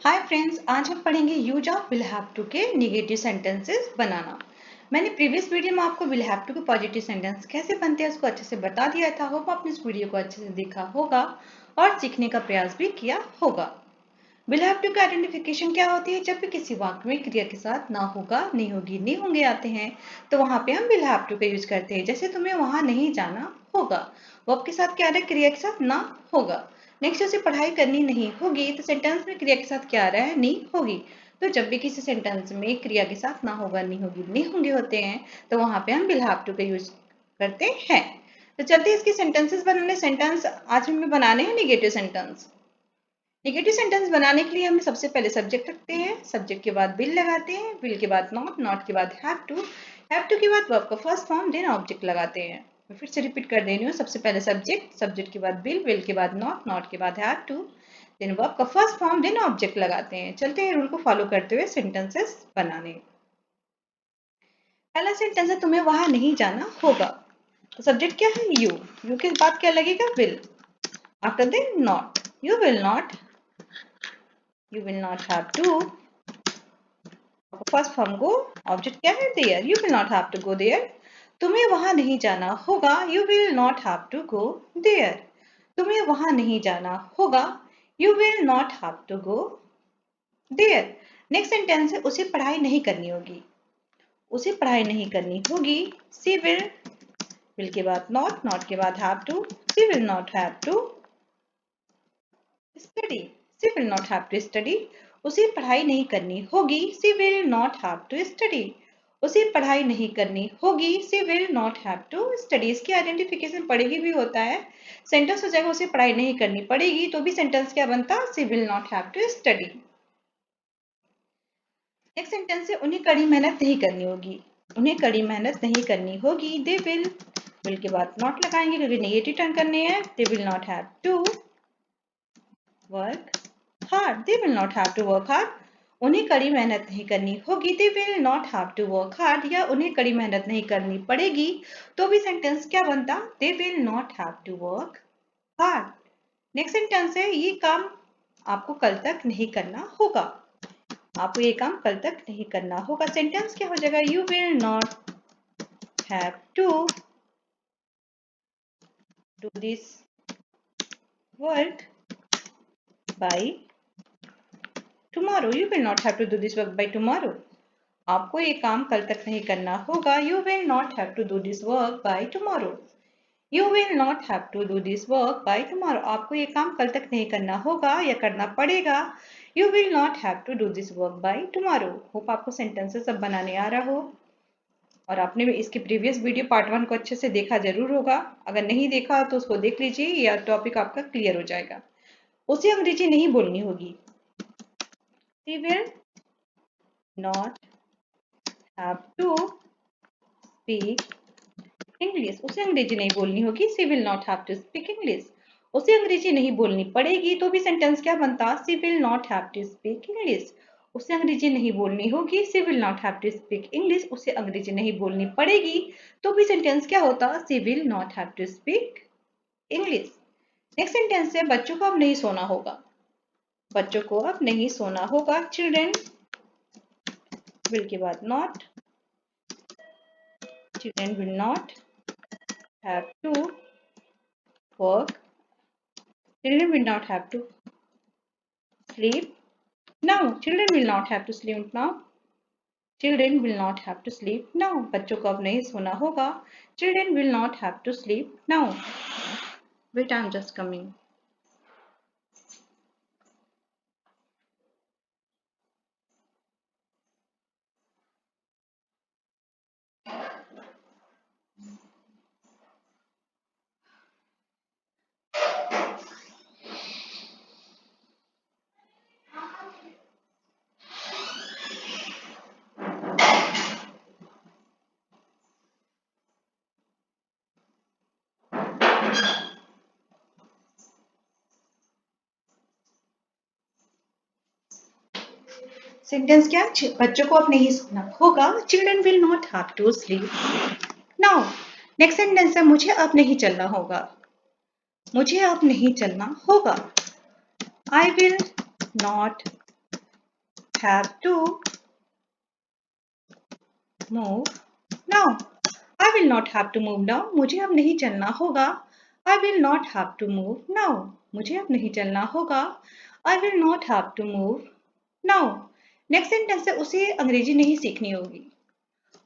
Hi friends, आज हम पढ़ेंगे use of will have to के नेगेटिव सेंटेंसेस बनाना। मैंने प्रीवियस वीडियो में आपको विल हैव टू के पॉजिटिव सेंटेंस कैसे बनते हैं उसको अच्छे से बता दिया था। होप आपने इस वीडियो को अच्छे से देखा होगा और सीखने का प्रयास भी किया होगा। विल हैव टू का आइडेंटिफिकेशन क्या होती है? जब भी किसी वाक्य में क्रिया के साथ ना होगा, नहीं होगी, नहीं होंगे आते हैं तो वहां पे हम विल हैव टू का यूज करते हैं। जैसे तुम्हें वहां नहीं जाना होगा, वर्ब के साथ क्या आ रहा है? क्रिया के साथ ना होगा। नेक्स्ट, उसे पढ़ाई करनी नहीं होगी तो सेंटेंस में क्रिया के साथ क्या आ रहा है? नहीं होगी। तो जब भी किसी सेंटेंस में क्रिया के साथ ना होगा, नहीं होगी, नहीं होंगे होते हैं तो वहां पे हम विल हैव टू का यूज करते हैं। तो चलते हैं इसके सेंटेंसेस बनाने। सेंटेंस आज हमें बनाने हैं नेगेटिव सेंटेंस। नेगेटिव सेंटेंस बनाने के लिए हम सबसे पहले सब्जेक्ट रखते हैं, सब्जेक्ट के बाद विल लगाते हैं, विल के बाद नॉट, नॉट के बाद हैव टू के बाद वर्ब का फर्स्ट फॉर्म, देन ऑब्जेक्ट लगाते हैं। मैं फिर से रिपीट कर दे रही हूँ। सबसे पहले सब्जेक्ट, सब्जेक्ट के बाद विल, विल के बाद नॉट, नॉट के बाद हैव टू, देन वर्ब का फर्स्ट फॉर्म, देन ऑब्जेक्ट लगाते हैं। चलते हैं रूल को फॉलो करते हुए सेंटेंसेस बनाने। पहला सेंटेंस है तुम्हें वहां नहीं जाना होगा। तो सब्जेक्ट क्या है? यू। यू के बाद क्या लगेगा? Will. After then not, you will not, you will not have to, first form को ऑब्जेक्ट क्या है? There. you will not have to go there, तुम्हें वहां नहीं जाना होगा। you will not have to go there, तुम्हें वहां नहीं जाना होगा। you will not have to go there। Next sentence है उसे पढ़ाई नहीं करनी होगी। उसे पढ़ाई नहीं करनी होगी। she will के बाद नॉट, नॉट के बाद have to, she will not have to study, she will not have to study, उसे पढ़ाई नहीं करनी होगी। she will not have to study, उसे पढ़ाई नहीं करनी होगी। she will not have to study। इसकी आइडेंटिफिकेशन पढ़ेगी भी होता है। सेंटेंस हो जाएगा उसे पढ़ाई नहीं करनी पड़ेगी, तो भी सेंटेंस क्या बनता? she will not have to study। Next sentence है उन्हें कड़ी मेहनत नहीं करनी होगी। उन्हें कड़ी मेहनत नहीं करनी होगी। they will के बाद नॉट लगाएंगे क्योंकि नेगेटिव टर्न करने हैं। they will not have to work hard, they will not have to work hard, उन्हें कड़ी मेहनत नहीं करनी होगी। they will not have to work hard, या उन्हें कड़ी मेहनत नहीं करनी पड़ेगी, तो भी सेंटेंस क्या बनता? they will not have to work hard। Next sentence है ये काम आपको कल तक नहीं करना होगा। आपको ये काम कल तक नहीं करना होगा। सेंटेंस क्या हो जाएगा? you will not have to do this work by tomorrow, you will not have to do this work by tomorrow, आपको ये काम कल तक नहीं करना होगा। You will not have to do this work by tomorrow, you will not have to do this work by tomorrow, आपको ये काम कल तक नहीं करना होगा या करना पड़ेगा। You will not have to do this work by tomorrow। Hope आपको सेंटेंसेस सब बनाने आ रहा हो और आपने इसके प्रीवियस वीडियो पार्ट 1 को अच्छे से देखा जरूर होगा। अगर नहीं देखा तो उसको देख लीजिए, या टॉपिक आपका क्लियर हो जाएगा। उसे अंग्रेजी नहीं बोलनी होगी। She will not have to speak English, उसे अंग्रेजी नहीं बोलनी होगी। she will not have to speak English, उसे अंग्रेजी नहीं बोलनी पड़ेगी, तो भी सेंटेंस क्या बनता? she will not have to speak English, उसे अंग्रेजी नहीं बोलनी होगी। she will not have to speak English, उसे अंग्रेजी नहीं बोलनी पड़ेगी, तो भी सेंटेंस क्या होता? she will not have to speak English। Next sentence है बच्चों को अब नहीं सोना होगा। बच्चों को अब नहीं सोना होगा। चिल्ड्रेन विल के बाद not, children will not have to work, children will not have to sleep now, children will not have to sleep now, children will not have to sleep now, बच्चों को अब नहीं सोना होगा। children will not have to sleep now। wait, I'm just coming। Sentence क्या? बच्चों को अब नहीं सोना होगा। Children will not have to sleep now. Next sentence है मुझे अब नहीं चलना होगा। मुझे अब नहीं चलना होगा। I will not have to move now. I will not have to move now. मुझे अब नहीं चलना होगा. I will not have to move now. मुझे अब नहीं चलना होगा. I will not have to move now. Next sentence है उसे अंग्रेजी नहीं सीखनी होगी.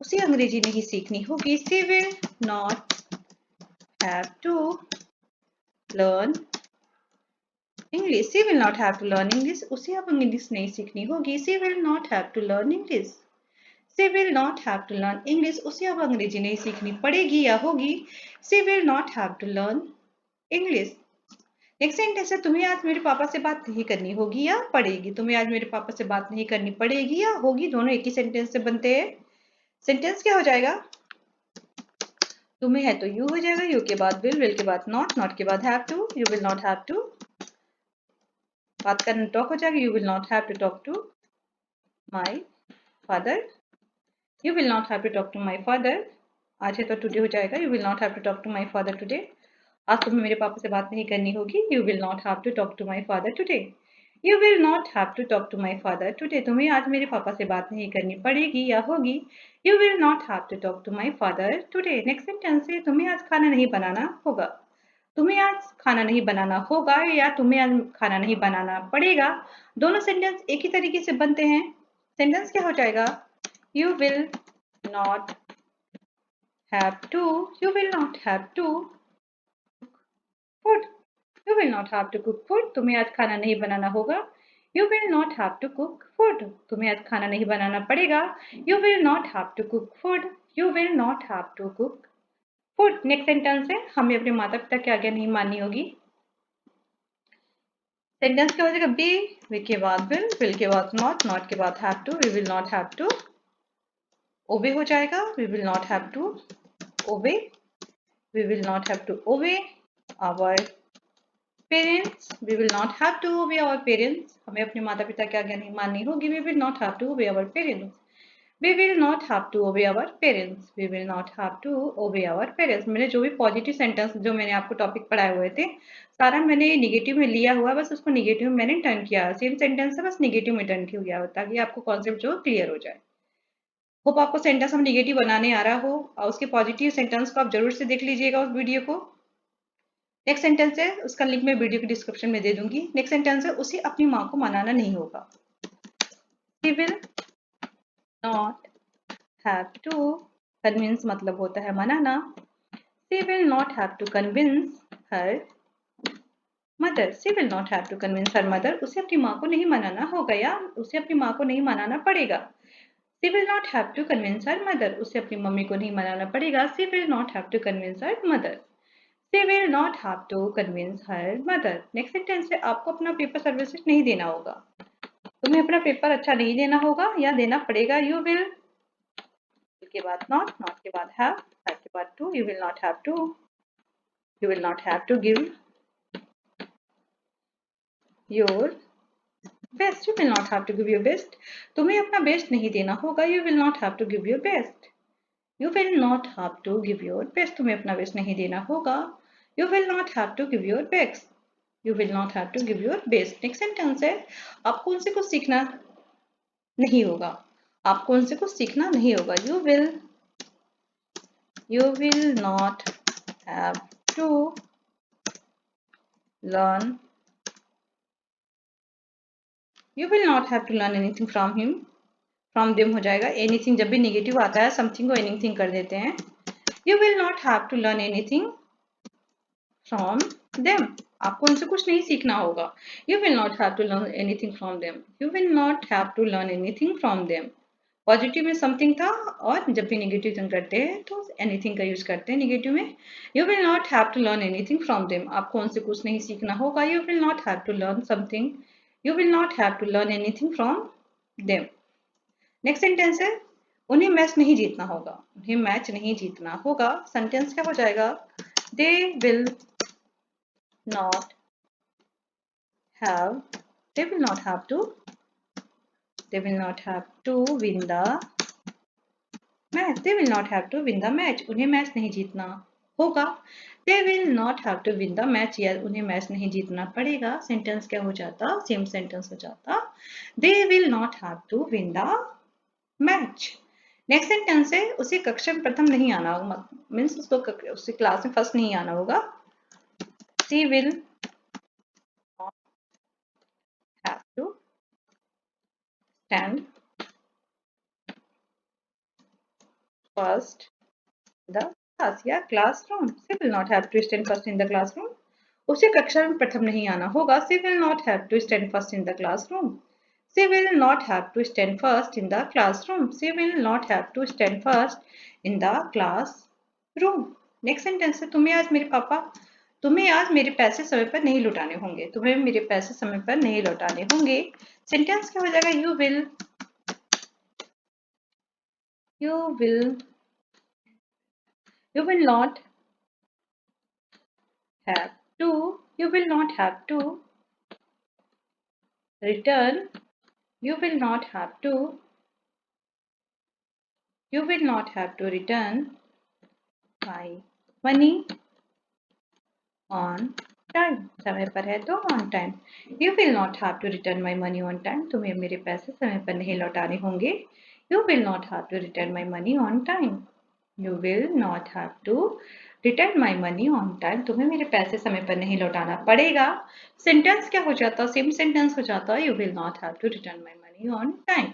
उसे अंग्रेजी नहीं सीखनी होगी. She will not have to learn English. She will not have to learn English. उसे अब इंग्लिश नहीं सीखनी होगी. She will not have to learn English. She will not have to learn English. उसे अब अंग्रेजी नहीं सीखनी पड़ेगी या होगी. She will not have to learn English. Next sentence है तुम्हें आज मेरे पापा से बात नहीं करनी होगी या पड़ेगी. तुम्हें आज मेरे पापा से बात नहीं करनी पड़ेगी या होगी. दोनों एक ही सेंटेंस से बनते हैं. सेंटेंस क्या हो जाएगा? तुम्हें है तो यू हो जाएगा. यू के बाद विल के बाद नॉट के बाद have to. You will not have to. बात करना टॉक हो जाएगा. You will not have to talk to my father. You will not have to talk to my father. आज है तो today हो जाएगा. You will not have to talk to my father today. आज तुम्हें मेरे पापा से बात नहीं करनी होगी. You will not have to talk to my father today. You will not have to talk to my father today. तुम्हें आज मेरे पापा से बात नहीं करनी पड़ेगी या होगी. You will not have to talk to my father today. Next sentence है तुम्हें आज खाना नहीं बनाना होगा. तुम्हें आज खाना नहीं बनाना होगा या तुम्हें आज खाना नहीं बनाना पड़ेगा. दोनों सेंटेंस एक ही तरीके से बनते हैं. सेंटेंस क्या हो जाएगा? You will not have to. You will not have to cook food. You will not have to cook food. तुम्हें आज खाना नहीं बनाना होगा. You will not have to cook food. तुम्हें आज खाना नहीं बनाना पड़ेगा. You will not have to cook food. You will not have to cook food. Next sentence है हमें अपने माता पिता की आज्ञा नहीं माननी होगी. सेंटेंस क्या हो जाएगा? बी के बाद विल के बाद नॉट के बाद have to. We will not have to obey हो जाएगा. we will not have to obey. we will not have to obey our parents. we will not have to obey our parents. हमें अपने माता पिता की आज्ञा नहीं माननी होगी. we will not have to obey our parents. we will not have to obey our parents. we will not have to obey our parents. मैंने जो भी पॉजिटिव सेंटेंस जो मैंने आपको टॉपिक पढ़ाए हुए थे सारा मैंने निगेटिव में लिया हुआ. बस उसको निगेटिव में मैंने टर्न किया. सेम सेंटेंस है बस निगेटिव में टर्न किया ताकि आपको कॉन्सेप्ट जो क्लियर हो जाए. होप आपको सेंटेंस हम निगेटिव बनाने आ रहा हो और उसके पॉजिटिव सेंटेंस को आप जरूर से देख लीजिएगा उस वीडियो को. नेक्स्ट सेंटेंस है उसका लिंक मैं वीडियो के डिस्क्रिप्शन में दे दूंगी. नेक्स्ट सेंटेंस है उसे अपनी माँ को मनाना नहीं होगा. She will not have to convince मतलब होता है मनाना. She will not have to convince her mother. She will not have to convince her mother. उसे अपनी माँ को नहीं मनाना होगा या उसे अपनी माँ को नहीं मनाना पड़ेगा. She will not have to convince her mother. उसे अपनी मम्मी को नहीं मनाना पड़ेगा. She will not have to convince her mother. She will not have to convince her mother. Next sentence है आपको अपना पेपर सर्विस नहीं देना होगा. तुम्हें अपना पेपर अच्छा नहीं देना होगा या देना पड़ेगा. You will के बाद नॉट के बाद have के बाद to. You will not have to. You will not have to give your best. You will not have to give your best. तुम्हें अपना बेस्ट नहीं देना होगा. You will not have to give your best. You will not have to give your best. तुम्हें अपना best नहीं देना होगा. You will not have to give your best. You will not have to give your best. Next sentence है आपको उनसे कुछ सीखना नहीं होगा. आपको उनसे कुछ सीखना नहीं होगा. You will not have to learn. You will not have to learn anything from him. From them हो जाएगा. Anything जब भी नेगेटिव आता है something को anything कर देते हैं. You will not have to learn anything from them. आपको उनसे कुछ नहीं सीखना होगा. You will not have to learn anything from them. You will not have to learn anything from them. Positive में समथिंग था और जब भी नेगेटिव करते हैं तो एनीथिंग का यूज करते हैं नेगेटिव में. You will not have to learn anything from them. आपको उनसे कुछ नहीं सीखना होगा. You will not have to learn something. You will not have to learn anything from them. Next sentence है उन्हें मैच नहीं जीतना होगा. उन्हें मैच नहीं जीतना होगा. सेंटेंस क्या हो जाएगा? They will not have. They will not have to. They will not have to win the match. They will not have to win the match. उन्हें मैच नहीं जीतना होगा. They will not have to win the match. या उन्हें match नहीं जीतना पड़ेगा. Sentence क्या हो जाता? सेम सेंटेंस हो जाता. They will not have to win the match. Next sentence है उसे कक्षा में प्रथम नहीं आना होगा, मीन्स उसको उसे क्लास में फर्स्ट नहीं आना होगा। She will not have to stand first the class या classroom. She will not have to stand first in the classroom. उसे कक्षा में प्रथम नहीं आना होगा। She will not have to stand first in the classroom. She will not have to stand first in the classroom. She will not have to stand first in the classroom. Next sentence है तुम्हें आज मेरे पैसे समय पर नहीं लौटाने होंगे। तुम्हें मेरे पैसे समय पर नहीं लौटाने होंगे। सेंटेंस क्या हो जाएगा? You will not have to. You will not have to return. You will not have to. You will not have to return my money on time. समय पर है तो on time. You will not have to return my money on time. तुम्हें मेरे पैसे समय पर नहीं लौटाने होंगे। You will not have to return my money on time. You will not have to return my money on time. तुम्हें मेरे पैसे समय पर नहीं लौटाना पड़ेगा। सेंटेंस क्या हो जाता? सेम सेंटेंस हो जाता। You will not have to return my money on time.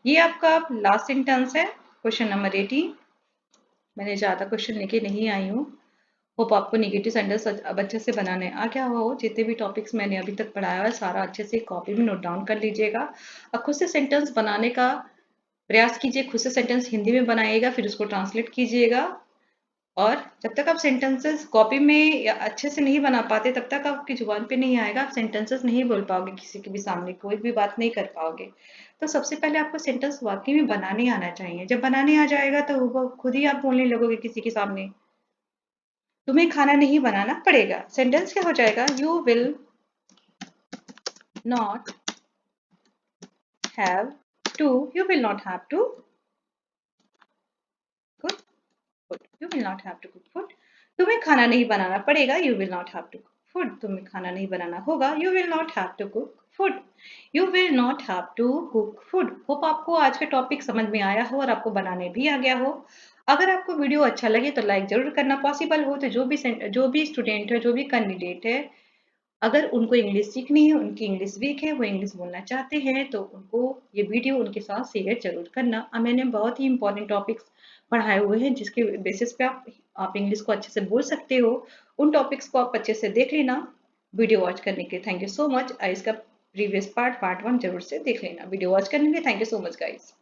ये आपका लास्ट सेंटेंस है क्वेश्चन नंबर 18। मैंने ज़्यादा क्वेश्चन लेके नहीं आई हूँ। होप आपको नेगेटिव सेंटेंस अब अच्छे से बनाने आ गया हो। जितने भी टॉपिक्स मैंने अभी तक पढ़ाया है सारा अच्छे से कॉपी में नोट डाउन कर लीजिएगा और खुद से सेंटेंस बनाने का प्रयास कीजिए। खुद से सेंटेंस हिंदी में बनाइएगा, फिर उसको ट्रांसलेट कीजिएगा। और जब तक आप सेंटेंसेस कॉपी में या अच्छे से नहीं बना पाते तब तक आपकी जुबान पे नहीं आएगा। आप सेंटेंसेस नहीं बोल पाओगे, किसी के भी सामने कोई भी बात नहीं कर पाओगे। तो सबसे पहले आपको सेंटेंस वाकई में बनाने आना चाहिए। जब बनाने आ जाएगा तो वो खुद ही आप बोलने लगोगे किसी के सामने। तुम्हें खाना नहीं बनाना पड़ेगा। सेंटेंस क्या हो जाएगा? You will not have to. You will not have to cook food. You will not have to cook food. तुम्हें खाना नहीं बनाना पड़ेगा। You will not have to cook food. तुम्हें खाना नहीं बनाना होगा। You will not have to cook food. You will not have to cook food. Hope आपको आज का टॉपिक समझ में आया हो और आपको बनाने भी आ गया हो। अगर आपको वीडियो अच्छा लगे तो लाइक जरूर करना। पॉसिबल हो तो जो भी स्टूडेंट है, जो भी कैंडिडेट है, अगर उनको इंग्लिश सीखनी है, उनकी इंग्लिश वीक है, वो इंग्लिश बोलना चाहते हैं तो उनको ये वीडियो उनके साथ शेयर जरूर करना। मैंने बहुत ही इंपॉर्टेंट टॉपिक्स पढ़ाए हुए हैं जिसके बेसिस पे आप इंग्लिश को अच्छे से बोल सकते हो। उन टॉपिक्स को आप अच्छे से देख लेना। वीडियो वॉच करने के लिए थैंक यू सो मच। इसका प्रीवियस पार्ट 1 जरूर से देख लेना। वीडियो वॉच करने के लिए thank you so much guys.